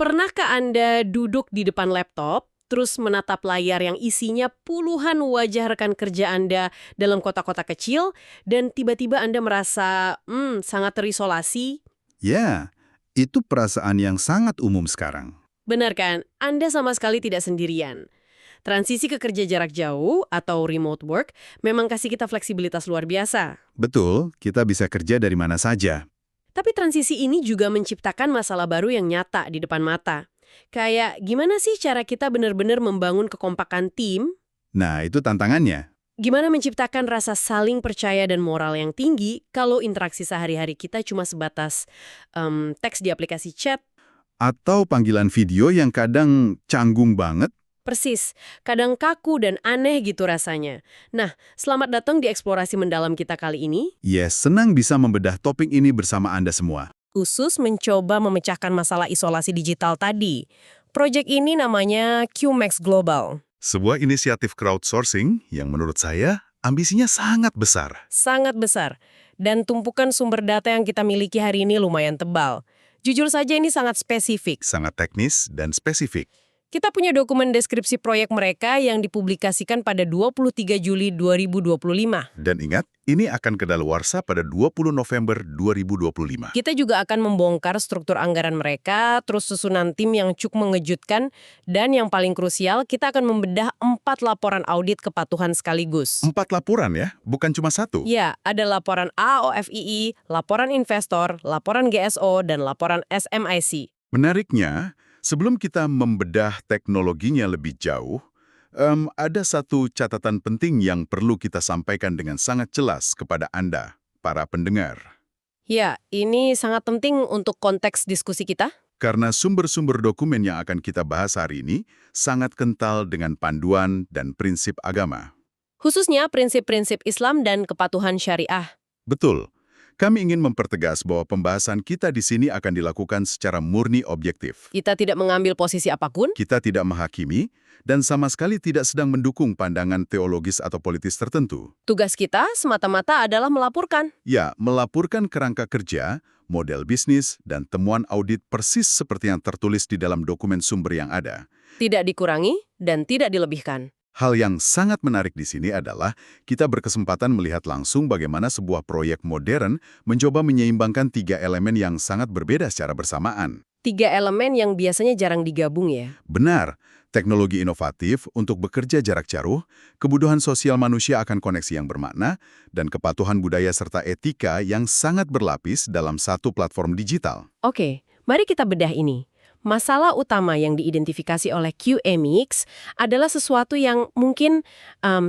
Pernahkah Anda duduk di depan laptop, terus menatap layar yang isinya puluhan wajah rekan kerja Anda dalam kotak-kotak kecil, dan tiba-tiba Anda merasa, sangat terisolasi? Ya, itu perasaan yang sangat umum sekarang. Benar kan? Anda sama sekali tidak sendirian. Transisi ke kerja jarak jauh atau remote work memang kasih kita fleksibilitas luar biasa. Betul, kita bisa kerja dari mana saja. Tapi transisi ini juga menciptakan masalah baru yang nyata di depan mata. Kayak gimana sih cara kita benar-benar membangun kekompakan tim? Nah, itu tantangannya. Gimana menciptakan rasa saling percaya dan moral yang tinggi kalau interaksi sehari-hari kita cuma sebatas teks di aplikasi chat? Atau panggilan video yang kadang canggung banget. Persis, kadang kaku dan aneh gitu rasanya. Nah, selamat datang di eksplorasi mendalam kita kali ini. Yes, senang bisa membedah topik ini bersama Anda semua. Khusus mencoba memecahkan masalah isolasi digital tadi. Proyek ini namanya QMax Global. Sebuah inisiatif crowdsourcing yang menurut saya ambisinya sangat besar. Sangat besar. Dan tumpukan sumber data yang kita miliki hari ini lumayan tebal. Jujur saja ini sangat spesifik. Sangat teknis dan spesifik. Kita punya dokumen deskripsi proyek mereka yang dipublikasikan pada 23 Juli 2025. Dan ingat, ini akan kedaluarsa pada 20 November 2025. Kita juga akan membongkar struktur anggaran mereka, terus susunan tim yang cukup mengejutkan, dan yang paling krusial, kita akan membedah 4 laporan audit kepatuhan sekaligus. 4 laporan ya, bukan cuma 1. Ya, ada laporan AOFII, laporan investor, laporan GSO, dan laporan SMIC. Menariknya, sebelum kita membedah teknologinya lebih jauh, ada satu catatan penting yang perlu kita sampaikan dengan sangat jelas kepada Anda, para pendengar. Ya, ini sangat penting untuk konteks diskusi kita. Karena sumber-sumber dokumen yang akan kita bahas hari ini sangat kental dengan panduan dan prinsip agama. Khususnya prinsip-prinsip Islam dan kepatuhan syariah. Betul. Kami ingin mempertegas bahwa pembahasan kita di sini akan dilakukan secara murni objektif. Kita tidak mengambil posisi apapun. Kita tidak menghakimi, dan sama sekali tidak sedang mendukung pandangan teologis atau politis tertentu. Tugas kita semata-mata adalah melaporkan. Ya, melaporkan kerangka kerja, model bisnis, dan temuan audit persis seperti yang tertulis di dalam dokumen sumber yang ada. Tidak dikurangi dan tidak dilebihkan. Hal yang sangat menarik di sini adalah kita berkesempatan melihat langsung bagaimana sebuah proyek modern mencoba menyeimbangkan 3 elemen yang sangat berbeda secara bersamaan. 3 elemen yang biasanya jarang digabung ya. Benar, teknologi inovatif untuk bekerja jarak jauh, kebutuhan sosial manusia akan koneksi yang bermakna, dan kepatuhan budaya serta etika yang sangat berlapis dalam satu platform digital. Oke, mari kita bedah ini. Masalah utama yang diidentifikasi oleh QMX adalah sesuatu yang mungkin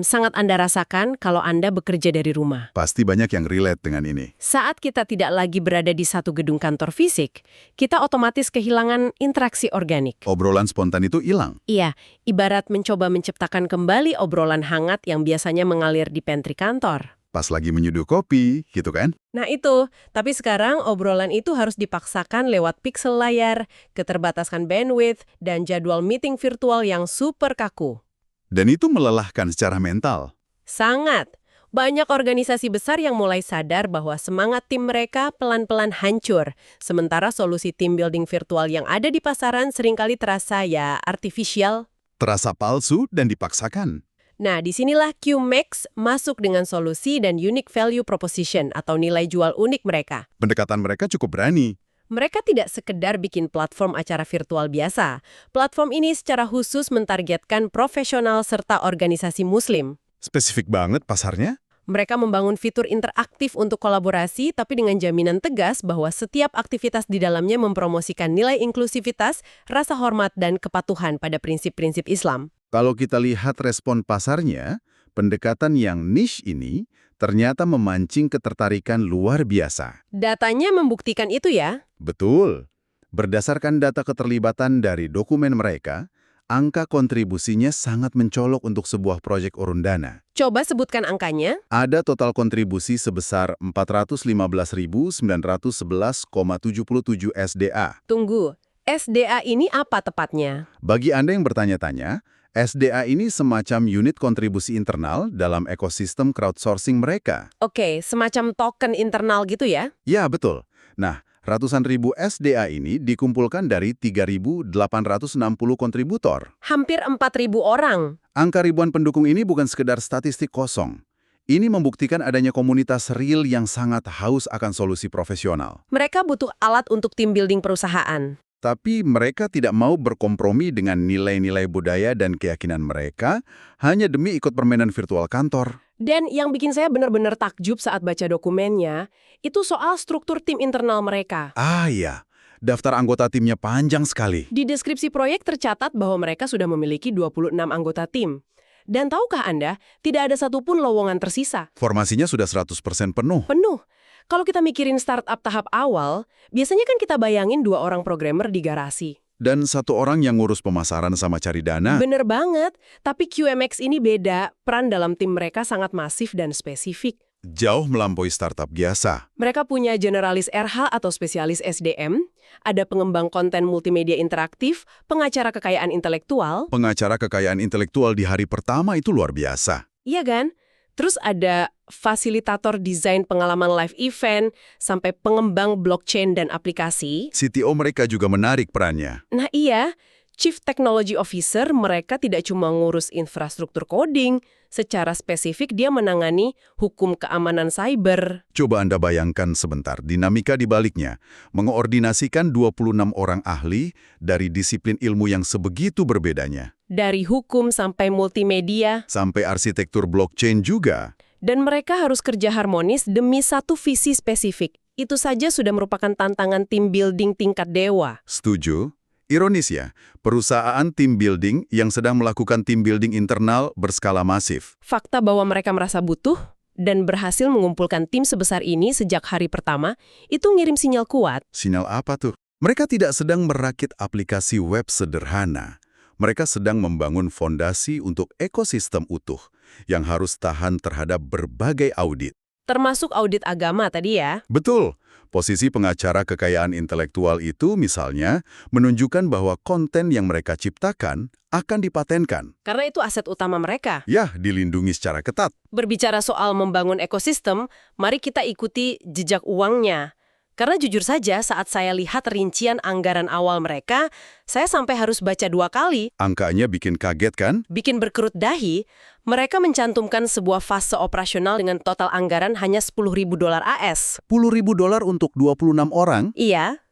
sangat Anda rasakan kalau Anda bekerja dari rumah. Pasti banyak yang relate dengan ini. Saat kita tidak lagi berada di satu gedung kantor fisik, kita otomatis kehilangan interaksi organik. Obrolan spontan itu hilang. Iya, ibarat mencoba menciptakan kembali obrolan hangat yang biasanya mengalir di pantry kantor. Pas lagi menyeduh kopi, gitu kan? Nah itu, tapi sekarang obrolan itu harus dipaksakan lewat pixel layar, keterbatasan bandwidth, dan jadwal meeting virtual yang super kaku. Dan itu melelahkan secara mental. Sangat. Banyak organisasi besar yang mulai sadar bahwa semangat tim mereka pelan-pelan hancur, sementara solusi team building virtual yang ada di pasaran seringkali terasa artifisial. Terasa palsu dan dipaksakan. Nah, disinilah QMax masuk dengan solusi dan unique value proposition atau nilai jual unik mereka. Pendekatan mereka cukup berani. Mereka tidak sekedar bikin platform acara virtual biasa. Platform ini secara khusus mentargetkan profesional serta organisasi muslim. Spesifik banget pasarnya. Mereka membangun fitur interaktif untuk kolaborasi, tapi dengan jaminan tegas bahwa setiap aktivitas di dalamnya mempromosikan nilai inklusivitas, rasa hormat, dan kepatuhan pada prinsip-prinsip Islam. Kalau kita lihat respon pasarnya, pendekatan yang niche ini ternyata memancing ketertarikan luar biasa. Datanya membuktikan itu ya. Betul. Berdasarkan data keterlibatan dari dokumen mereka, angka kontribusinya sangat mencolok untuk sebuah proyek urun dana. Coba sebutkan angkanya. Ada total kontribusi sebesar 415.911,77 SDA. Tunggu, SDA ini apa tepatnya? Bagi Anda yang bertanya-tanya, SDA ini semacam unit kontribusi internal dalam ekosistem crowdsourcing mereka. Oke, semacam token internal gitu ya? Ya, betul. Nah, Ratusan ribu SDA ini dikumpulkan dari 3.860 kontributor. Hampir 4.000 orang. Angka ribuan pendukung ini bukan sekedar statistik kosong. Ini membuktikan adanya komunitas real yang sangat haus akan solusi profesional. Mereka butuh alat untuk tim building perusahaan. Tapi mereka tidak mau berkompromi dengan nilai-nilai budaya dan keyakinan mereka hanya demi ikut permainan virtual kantor. Dan yang bikin saya benar-benar takjub saat baca dokumennya, itu soal struktur tim internal mereka. Ah iya, daftar anggota timnya panjang sekali. Di deskripsi proyek tercatat bahwa mereka sudah memiliki 26 anggota tim. Dan tahukah Anda, tidak ada satupun lowongan tersisa. Formasinya sudah 100% penuh. Penuh. Kalau kita mikirin startup tahap awal, biasanya kan kita bayangin 2 orang programmer di garasi. Dan 1 orang yang ngurus pemasaran sama cari dana. Bener banget, tapi QMX ini beda. Peran dalam tim mereka sangat masif dan spesifik. Jauh melampaui startup biasa. Mereka punya generalis RH atau spesialis SDM, ada pengembang konten multimedia interaktif, pengacara kekayaan intelektual. Pengacara kekayaan intelektual di hari pertama itu luar biasa. Iya kan? Terus ada fasilitator desain pengalaman live event, sampai pengembang blockchain dan aplikasi. CTO mereka juga menarik perannya. Nah iya, Chief Technology Officer mereka tidak cuma ngurus infrastruktur coding, secara spesifik dia menangani hukum keamanan cyber. Coba Anda bayangkan sebentar dinamika di baliknya. Mengoordinasikan 26 orang ahli dari disiplin ilmu yang sebegitu berbedanya. Dari hukum sampai multimedia. Sampai arsitektur blockchain juga. Dan mereka harus kerja harmonis demi satu visi spesifik. Itu saja sudah merupakan tantangan tim building tingkat dewa. Setuju? Ironis ya, perusahaan tim building yang sedang melakukan tim building internal berskala masif. Fakta bahwa mereka merasa butuh dan berhasil mengumpulkan tim sebesar ini sejak hari pertama, itu ngirim sinyal kuat. Sinyal apa tuh? Mereka tidak sedang merakit aplikasi web sederhana. Mereka sedang membangun fondasi untuk ekosistem utuh yang harus tahan terhadap berbagai audit. Termasuk audit agama tadi ya. Betul. Posisi pengacara kekayaan intelektual itu misalnya menunjukkan bahwa konten yang mereka ciptakan akan dipatenkan. Karena itu aset utama mereka. Ya, dilindungi secara ketat. Berbicara soal membangun ekosistem, mari kita ikuti jejak uangnya. Karena jujur saja saat saya lihat rincian anggaran awal mereka, saya sampai harus baca 2 kali. Angkanya bikin kaget kan? Bikin berkerut dahi, mereka mencantumkan sebuah fase operasional dengan total anggaran hanya $10.000 AS. $10.000 untuk 26 orang? Iya,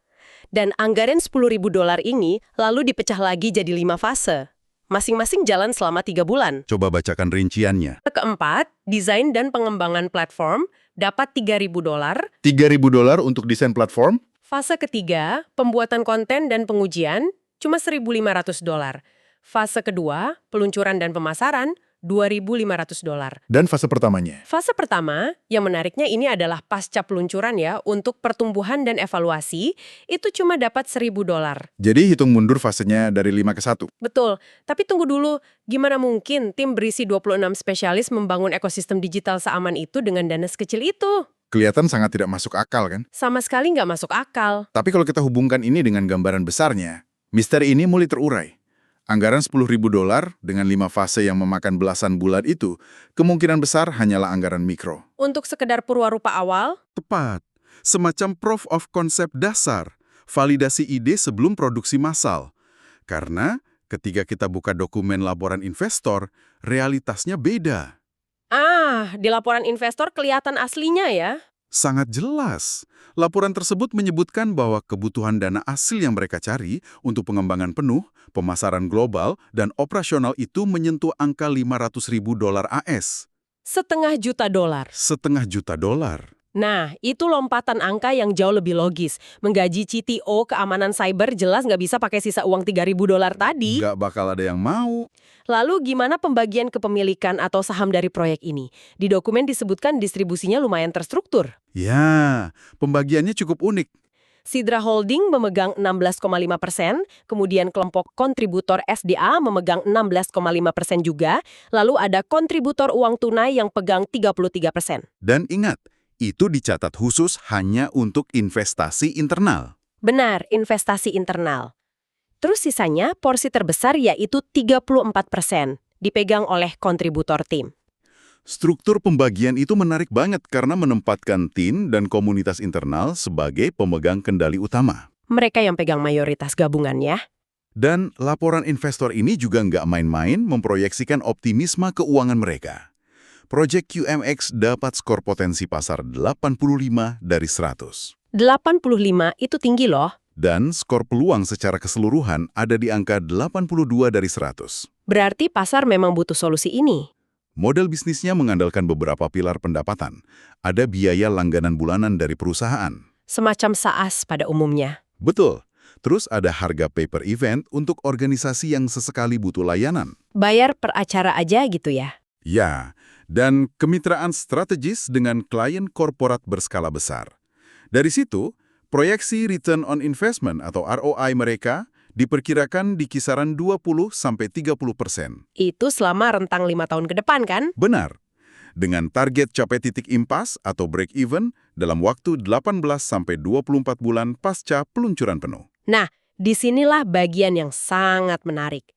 dan anggaran $10.000 ini lalu dipecah lagi jadi 5 fase. Masing-masing jalan selama 3 bulan. Coba bacakan rinciannya. Keempat, desain dan pengembangan platform dapat $3.000. $3.000 untuk desain platform? Fase ketiga, pembuatan konten dan pengujian, cuma $1.500. Fase kedua, peluncuran dan pemasaran, $2.500. Dan fase pertamanya? Fase pertama, yang menariknya ini adalah pasca peluncuran ya, untuk pertumbuhan dan evaluasi, itu cuma dapat $1.000. Jadi hitung mundur fasenya dari 5 ke 1? Betul, tapi tunggu dulu, gimana mungkin tim berisi 26 spesialis membangun ekosistem digital seaman itu dengan dana sekecil itu? Kelihatan sangat tidak masuk akal kan? Sama sekali nggak masuk akal. Tapi kalau kita hubungkan ini dengan gambaran besarnya, misteri ini mulai terurai. Anggaran $10.000 dengan 5 fase yang memakan belasan bulan itu, kemungkinan besar hanyalah anggaran mikro. Untuk sekedar purwarupa awal? Tepat. Semacam proof of concept dasar, validasi ide sebelum produksi massal. Karena ketika kita buka dokumen laporan investor, realitasnya beda. Di laporan investor kelihatan aslinya ya. Sangat jelas. Laporan tersebut menyebutkan bahwa kebutuhan dana asli yang mereka cari untuk pengembangan penuh, pemasaran global, dan operasional itu menyentuh angka $500.000 AS. $500.000. $500.000. Nah, itu lompatan angka yang jauh lebih logis. Menggaji CTO keamanan cyber jelas nggak bisa pakai sisa uang $3.000 tadi. Nggak bakal ada yang mau. Lalu gimana pembagian kepemilikan atau saham dari proyek ini? Di dokumen disebutkan distribusinya lumayan terstruktur. Ya, pembagiannya cukup unik. Sidra Holding memegang 16,5%, kemudian kelompok kontributor SDA memegang 16,5% juga, lalu ada kontributor uang tunai yang pegang 33%. Dan ingat, itu dicatat khusus hanya untuk investasi internal. Benar, investasi internal. Terus sisanya, porsi terbesar yaitu 34%, dipegang oleh kontributor tim. Struktur pembagian itu menarik banget karena menempatkan tim dan komunitas internal sebagai pemegang kendali utama. Mereka yang pegang mayoritas gabungan ya. Dan laporan investor ini juga nggak main-main memproyeksikan optimisme keuangan mereka. Project QMX dapat skor potensi pasar 85 dari 100. 85 itu tinggi loh. Dan skor peluang secara keseluruhan ada di angka 82 dari 100. Berarti pasar memang butuh solusi ini. Model bisnisnya mengandalkan beberapa pilar pendapatan. Ada biaya langganan bulanan dari perusahaan. Semacam SaaS pada umumnya. Betul. Terus ada harga pay per event untuk organisasi yang sesekali butuh layanan. Bayar per acara aja gitu ya. Ya, dan kemitraan strategis dengan klien korporat berskala besar. Dari situ, proyeksi return on investment atau ROI mereka diperkirakan di kisaran 20-30%. Itu selama rentang 5 tahun ke depan kan? Benar. Dengan target capai titik impas atau break even dalam waktu 18-24 bulan pasca peluncuran penuh. Nah, disinilah bagian yang sangat menarik.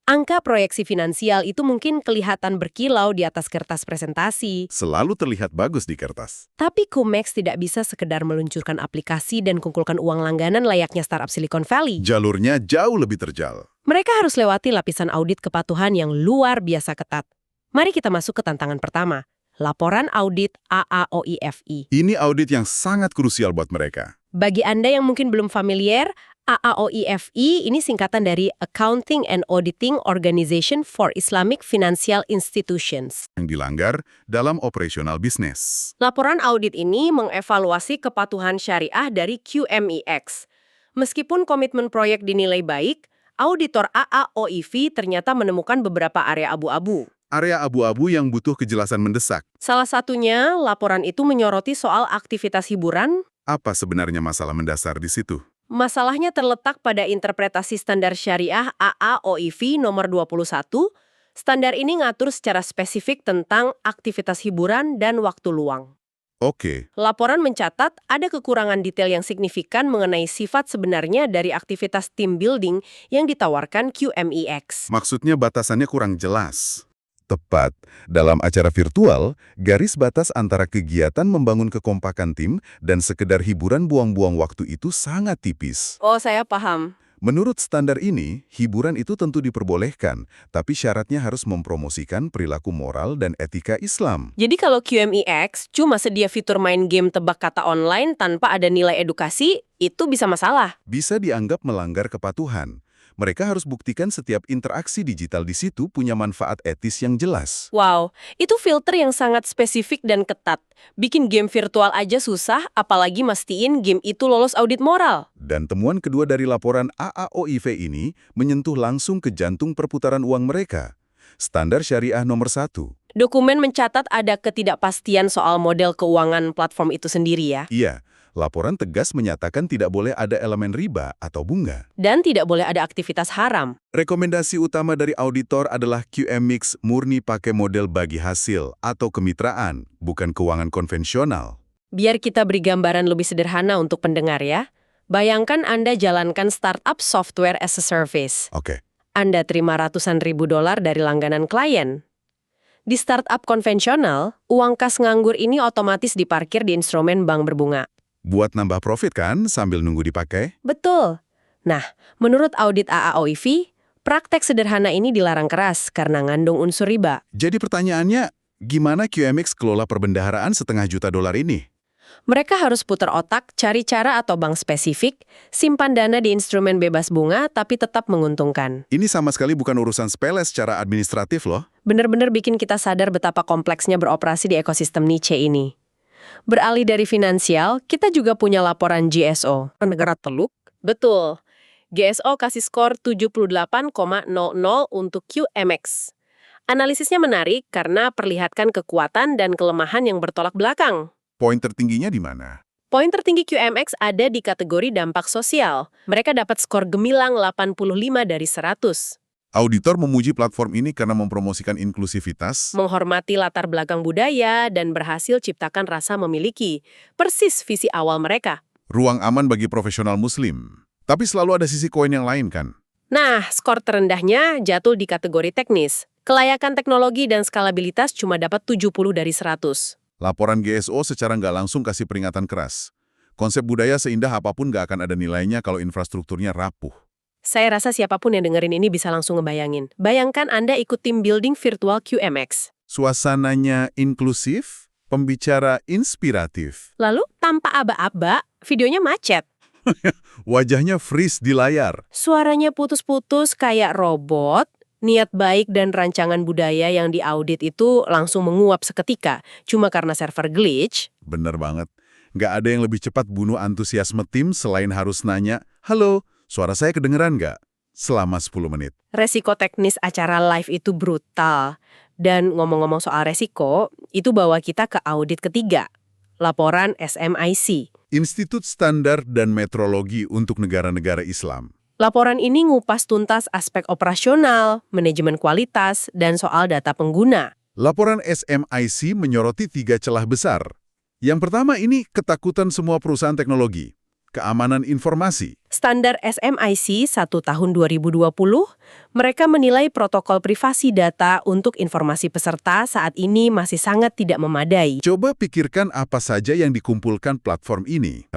Angka proyeksi finansial itu mungkin kelihatan berkilau di atas kertas presentasi. Selalu terlihat bagus di kertas. Tapi QMX tidak bisa sekedar meluncurkan aplikasi dan kumpulkan uang langganan layaknya startup Silicon Valley. Jalurnya jauh lebih terjal. Mereka harus lewati lapisan audit kepatuhan yang luar biasa ketat. Mari kita masuk ke tantangan pertama, laporan audit AAOIFI. Ini audit yang sangat krusial buat mereka. Bagi Anda yang mungkin belum familiar, AAOIFI ini singkatan dari Accounting and Auditing Organization for Islamic Financial Institutions. Yang dilanggar dalam operasional bisnis. Laporan audit ini mengevaluasi kepatuhan syariah dari QMEX. Meskipun komitmen proyek dinilai baik, auditor AAOIFI ternyata menemukan beberapa area abu-abu. Area abu-abu yang butuh kejelasan mendesak. Salah satunya, laporan itu menyoroti soal aktivitas hiburan. Apa sebenarnya masalah mendasar di situ? Masalahnya terletak pada interpretasi standar syariah AAOIFI nomor 21. Standar ini ngatur secara spesifik tentang aktivitas hiburan dan waktu luang. Oke, Laporan mencatat ada kekurangan detail yang signifikan mengenai sifat sebenarnya dari aktivitas team building yang ditawarkan QMEX. maksudnya batasannya kurang jelas. Tepat, dalam acara virtual, garis batas antara kegiatan membangun kekompakan tim dan sekedar hiburan buang-buang waktu itu sangat tipis. Oh, saya paham. Menurut standar ini, hiburan itu tentu diperbolehkan, tapi syaratnya harus mempromosikan perilaku moral dan etika Islam. Jadi kalau QMEX cuma sedia fitur main game tebak kata online tanpa ada nilai edukasi, itu bisa masalah. Bisa dianggap melanggar kepatuhan. Mereka harus buktikan setiap interaksi digital di situ punya manfaat etis yang jelas. Wow, itu filter yang sangat spesifik dan ketat. Bikin game virtual aja susah, apalagi mastiin game itu lolos audit moral. Dan temuan kedua dari laporan AAOIV ini menyentuh langsung ke jantung perputaran uang mereka. Standar syariah nomor 1. Dokumen mencatat ada ketidakpastian soal model keuangan platform itu sendiri ya. Iya, laporan tegas menyatakan tidak boleh ada elemen riba atau bunga. Dan tidak boleh ada aktivitas haram. Rekomendasi utama dari auditor adalah QMX murni pakai model bagi hasil atau kemitraan, bukan keuangan konvensional. Biar kita beri gambaran lebih sederhana untuk pendengar ya. Bayangkan Anda jalankan startup software as a service. Oke, Anda terima ratusan ribu dolar dari langganan klien. Di startup konvensional, uang kas nganggur ini otomatis diparkir di instrumen bank berbunga. buat nambah profit kan sambil nunggu dipakai? Betul. Nah, menurut audit AAOIFI, praktek sederhana ini dilarang keras karena ngandung unsur riba. Jadi pertanyaannya, gimana QMX kelola perbendaharaan $500 juta ini? Mereka harus putar otak, cari cara atau bank spesifik, simpan dana di instrumen bebas bunga tapi tetap menguntungkan. Ini sama sekali bukan urusan sepele secara administratif loh. Benar-benar bikin kita sadar betapa kompleksnya beroperasi di ekosistem niche ini. Beralih dari finansial, kita juga punya laporan GSO. Negara Teluk? Betul. GSO kasih skor 78,00 untuk QMX. Analisisnya menarik karena perlihatkan kekuatan dan kelemahan yang bertolak belakang. Poin tertingginya di mana? Poin tertinggi QMX ada di kategori dampak sosial. Mereka dapat skor gemilang 85 dari 100. Auditor memuji platform ini karena mempromosikan inklusivitas, Menghormati latar belakang budaya dan berhasil ciptakan rasa memiliki. Persis visi awal mereka. ruang aman bagi profesional muslim. Tapi selalu ada sisi koin yang lain kan? Nah, skor terendahnya jatuh di kategori teknis. Kelayakan teknologi dan skalabilitas cuma dapat 70 dari 100. Laporan GSO secara nggak langsung kasih peringatan keras. Konsep budaya seindah apapun nggak akan ada nilainya kalau infrastrukturnya rapuh. Saya rasa siapapun yang dengerin ini bisa langsung ngebayangin. Bayangkan Anda ikut tim building virtual QMX. Suasananya inklusif, pembicara inspiratif. Lalu, tanpa aba-aba, videonya macet. Wajahnya freeze di layar. Suaranya putus-putus kayak robot. Niat baik dan rancangan budaya yang diaudit itu langsung menguap seketika, cuma karena server glitch. Bener banget. Nggak ada yang lebih cepat bunuh antusiasme tim selain harus nanya, "Halo, suara saya kedengeran nggak?" Selama 10 menit. Resiko teknis acara live itu brutal. Dan ngomong-ngomong soal resiko, itu bawa kita ke audit ketiga. Laporan SMIC. Institut Standar dan Metrologi untuk Negara-Negara Islam. Laporan ini ngupas tuntas aspek operasional, manajemen kualitas, dan soal data pengguna. Laporan SMIC menyoroti 3 celah besar. Yang pertama ini ketakutan semua perusahaan teknologi. Keamanan informasi. Standar SMIC 1 tahun 2020, mereka menilai protokol privasi data untuk informasi peserta saat ini masih sangat tidak memadai. Coba pikirkan apa saja yang dikumpulkan platform ini.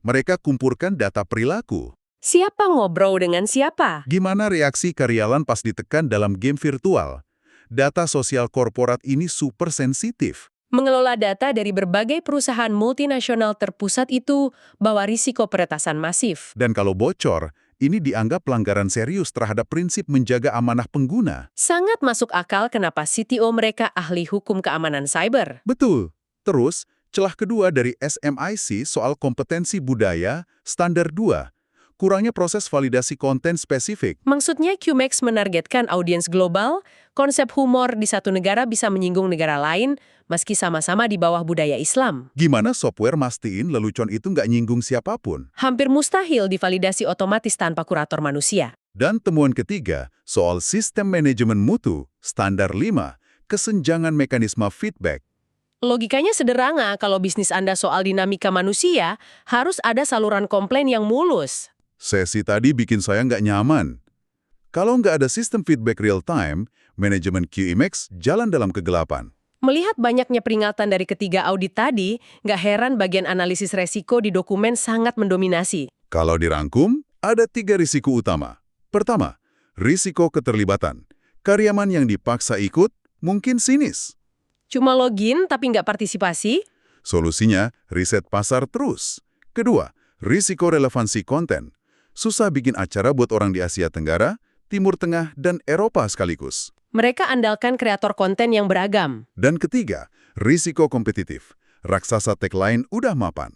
Mereka kumpulkan data perilaku. Siapa ngobrol dengan siapa? Gimana reaksi karyawan pas ditekan dalam game virtual? Data sosial korporat ini super sensitif. Mengelola data dari berbagai perusahaan multinasional terpusat itu bawa risiko peretasan masif. Dan kalau bocor, ini dianggap pelanggaran serius terhadap prinsip menjaga amanah pengguna. Sangat masuk akal kenapa CTO mereka ahli hukum keamanan cyber. Betul. Terus, celah kedua dari SMIC soal kompetensi budaya, standar 2. Kurangnya proses validasi konten spesifik. Maksudnya QMX menargetkan audiens global, konsep humor di satu negara bisa menyinggung negara lain, meski sama-sama di bawah budaya Islam. Gimana software mastiin lelucon itu nggak nyinggung siapapun? Hampir mustahil divalidasi otomatis tanpa kurator manusia. Dan temuan ketiga, soal sistem manajemen mutu, standar 5, kesenjangan mekanisme feedback. Logikanya sederhana, kalau bisnis Anda soal dinamika manusia, harus ada saluran komplain yang mulus. Sesi tadi bikin saya nggak nyaman. Kalau nggak ada sistem feedback real-time, manajemen QMX jalan dalam kegelapan. Melihat banyaknya peringatan dari ketiga audit tadi, nggak heran bagian analisis resiko di dokumen sangat mendominasi. Kalau dirangkum, ada 3 risiko utama. Pertama, risiko keterlibatan. Karyawan yang dipaksa ikut mungkin sinis. Cuma login tapi nggak partisipasi? Solusinya, riset pasar terus. Kedua, risiko relevansi konten. Susah bikin acara buat orang di Asia Tenggara, Timur Tengah, dan Eropa sekaligus. Mereka andalkan kreator konten yang beragam. Dan ketiga, risiko kompetitif. Raksasa tech lain udah mapan.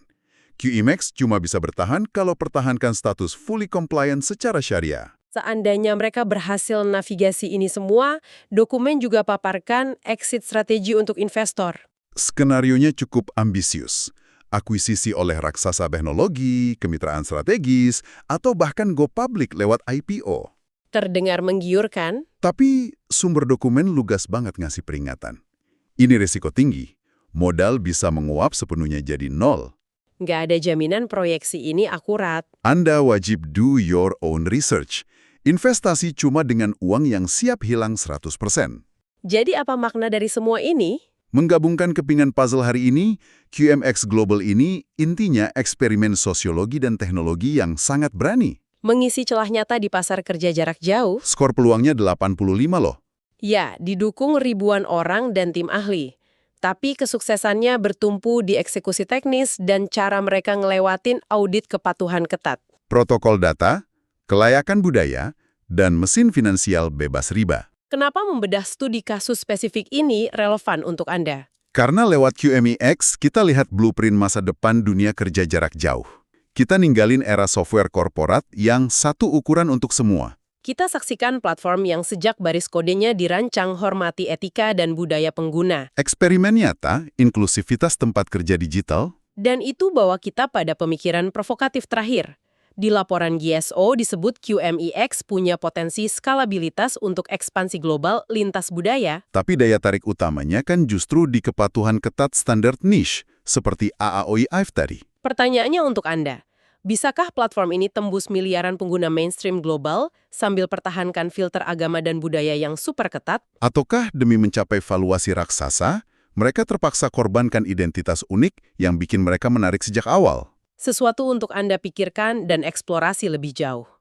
QMX cuma bisa bertahan kalau pertahankan status fully compliant secara syariah. Seandainya mereka berhasil navigasi ini semua, dokumen juga paparkan exit strategi untuk investor. Skenarionya cukup ambisius. Akuisisi oleh raksasa teknologi, kemitraan strategis, atau bahkan go public lewat IPO. Terdengar menggiurkan? Tapi sumber dokumen lugas banget ngasih peringatan. Ini risiko tinggi. Modal bisa menguap sepenuhnya jadi nol. Nggak ada jaminan proyeksi ini akurat. Anda wajib do your own research. Investasi cuma dengan uang yang siap hilang 100%. Jadi apa makna dari semua ini? Menggabungkan kepingan puzzle hari ini, QMX Global ini intinya eksperimen sosiologi dan teknologi yang sangat berani. Mengisi celah nyata di pasar kerja jarak jauh? Skor peluangnya 85 loh. Ya, didukung ribuan orang dan tim ahli. Tapi kesuksesannya bertumpu di eksekusi teknis dan cara mereka ngelewatin audit kepatuhan ketat. Protokol data, kelayakan budaya, dan mesin finansial bebas riba. Kenapa membedah studi kasus spesifik ini relevan untuk Anda? Karena lewat QMX, kita lihat blueprint masa depan dunia kerja jarak jauh. Kita ninggalin era software korporat yang satu ukuran untuk semua. Kita saksikan platform yang sejak baris kodenya dirancang hormati etika dan budaya pengguna. Eksperimen nyata, inklusivitas tempat kerja digital. Dan itu bawa kita pada pemikiran provokatif terakhir. Di laporan GSO disebut QMX punya potensi skalabilitas untuk ekspansi global lintas budaya. Tapi daya tarik utamanya kan justru di kepatuhan ketat standar niche, seperti AAOI tadi. Pertanyaannya untuk Anda, Bisakah platform ini tembus miliaran pengguna mainstream global sambil pertahankan filter agama dan budaya yang super ketat? Ataukah demi mencapai valuasi raksasa, mereka terpaksa korbankan identitas unik yang bikin mereka menarik sejak awal? Sesuatu untuk Anda pikirkan dan eksplorasi lebih jauh.